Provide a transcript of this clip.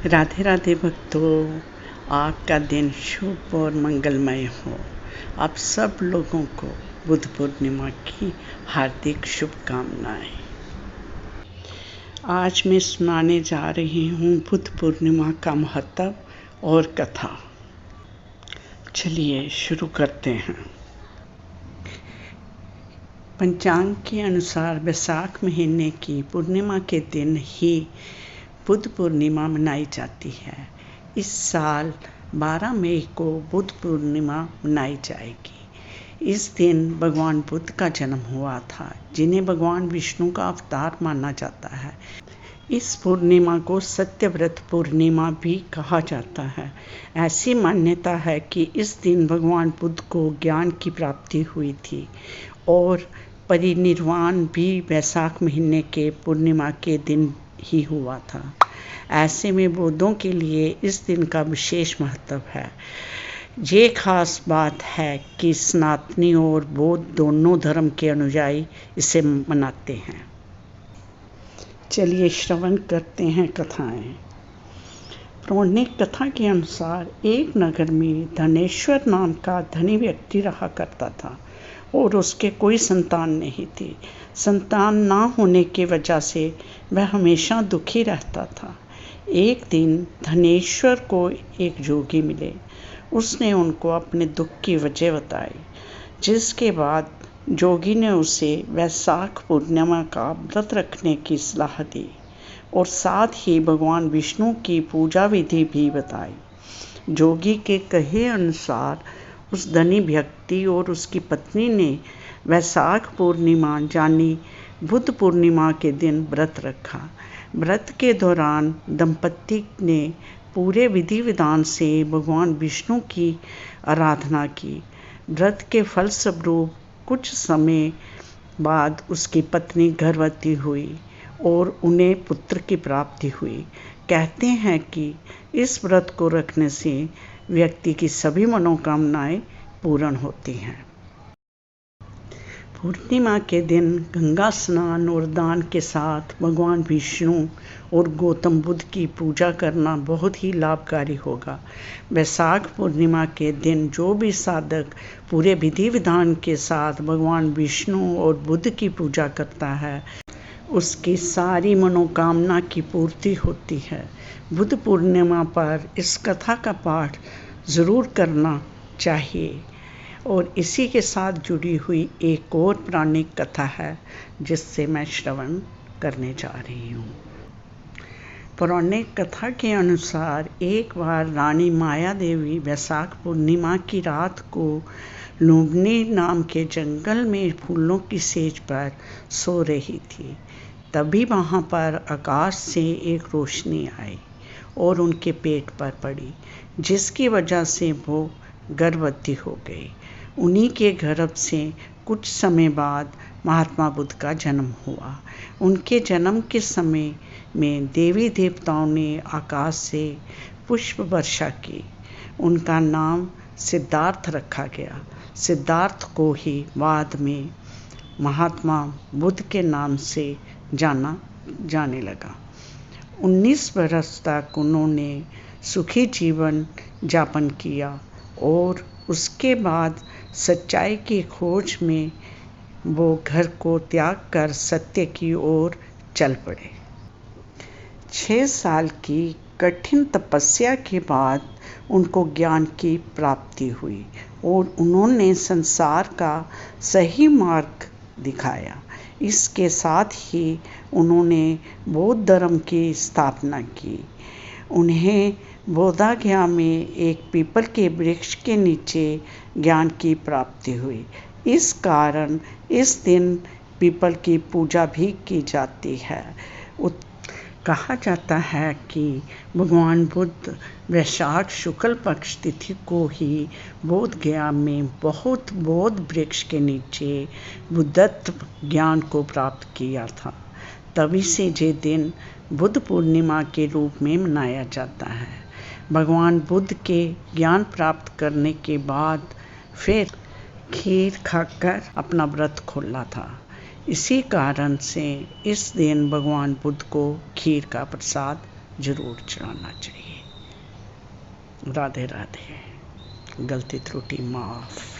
राधे राधे भक्तों, आपका दिन शुभ और मंगलमय हो। आप सब लोगों को बुद्ध पूर्णिमा की हार्दिक शुभकामनाएं। आज मैं सुनाने जा रही हूँ बुद्ध पूर्णिमा का महत्व और कथा। चलिए शुरू करते हैं। पंचांग के अनुसार वैशाख महीने की पूर्णिमा के दिन ही बुद्ध पूर्णिमा मनाई जाती है। इस साल 12 मई को बुद्ध पूर्णिमा मनाई जाएगी। इस दिन भगवान बुद्ध का जन्म हुआ था, जिन्हें भगवान विष्णु का अवतार माना जाता है। इस पूर्णिमा को सत्यव्रत पूर्णिमा भी कहा जाता है। ऐसी मान्यता है कि इस दिन भगवान बुद्ध को ज्ञान की प्राप्ति हुई थी और परिनिर्वाण भी वैशाख महीने के पूर्णिमा के दिन ही हुआ था। ऐसे में बौद्धों के लिए इस दिन का विशेष महत्व है। ये खास बात है कि सनातनी और बौद्ध दोनों धर्म के अनुयायी इसे मनाते हैं। चलिए श्रवण करते हैं कथाएं। पौराणिक कथा के अनुसार एक नगर में धनेश्वर नाम का धनी व्यक्ति रहा करता था और उसके कोई संतान नहीं थी। संतान ना होने की वजह से वह हमेशा दुखी रहता था। एक दिन धनेश्वर को एक जोगी मिले। उसने उनको अपने दुख की वजह बताई, जिसके बाद जोगी ने उसे वैशाख पूर्णिमा का व्रत रखने की सलाह दी और साथ ही भगवान विष्णु की पूजा विधि भी बताई। जोगी के कहे अनुसार उस धनी व्यक्ति और उसकी पत्नी ने वैशाख पूर्णिमा यानी बुद्ध पूर्णिमा के दिन व्रत रखा। व्रत के दौरान दंपति ने पूरे विधि विधान से भगवान विष्णु की आराधना की। व्रत के फलस्वरूप कुछ समय बाद उसकी पत्नी गर्भवती हुई और उन्हें पुत्र की प्राप्ति हुई। कहते हैं कि इस व्रत को रखने से व्यक्ति की सभी मनोकामनाएं पूर्ण होती हैं। पूर्णिमा के दिन गंगा स्नान और दान के साथ भगवान विष्णु और गौतम बुद्ध की पूजा करना बहुत ही लाभकारी होगा। वैशाख पूर्णिमा के दिन जो भी साधक पूरे विधि विधान के साथ भगवान विष्णु और बुद्ध की पूजा करता है, उसकी सारी मनोकामना की पूर्ति होती है। बुद्ध पूर्णिमा पर इस कथा का पाठ ज़रूर करना चाहिए। और इसी के साथ जुड़ी हुई एक और पौराणिक कथा है, जिससे मैं श्रवण करने जा रही हूँ। पौराणिक कथा के अनुसार एक बार रानी माया देवी वैशाख पूर्णिमा की रात को लुम्बिनी नाम के जंगल में फूलों की सेज पर सो रही थी। तभी वहाँ पर आकाश से एक रोशनी आई और उनके पेट पर पड़ी, जिसकी वजह से वो गर्भवती हो गई। उन्हीं के गर्भ से कुछ समय बाद महात्मा बुद्ध का जन्म हुआ। उनके जन्म के समय में देवी देवताओं ने आकाश से पुष्प वर्षा की। उनका नाम सिद्धार्थ रखा गया। सिद्धार्थ को ही बाद में महात्मा बुद्ध के नाम से जाना जाने लगा। 19 वर्ष तक उन्होंने सुखी जीवन यापन किया और उसके बाद सच्चाई की खोज में वो घर को त्याग कर सत्य की ओर चल पड़े। 6 साल की कठिन तपस्या के बाद उनको ज्ञान की प्राप्ति हुई और उन्होंने संसार का सही मार्ग दिखाया। इसके साथ ही उन्होंने बौद्ध धर्म की स्थापना की। उन्हें बोधागया में एक पीपल के वृक्ष के नीचे ज्ञान की प्राप्ति हुई। इस कारण इस दिन पीपल की पूजा भी की जाती है। कहा जाता है कि भगवान बुद्ध वैशाख शुक्ल पक्ष तिथि को ही बोधगया में बहुत बौद्ध वृक्ष के नीचे बुद्धत्व ज्ञान को प्राप्त किया था। तभी से ये दिन बुद्ध पूर्णिमा के रूप में मनाया जाता है। भगवान बुद्ध के ज्ञान प्राप्त करने के बाद फिर खीर खाकर अपना व्रत खोला था। इसी कारण से इस दिन भगवान बुद्ध को खीर का प्रसाद जरूर चढ़ाना चाहिए। राधे राधे। गलती त्रुटि माफ़।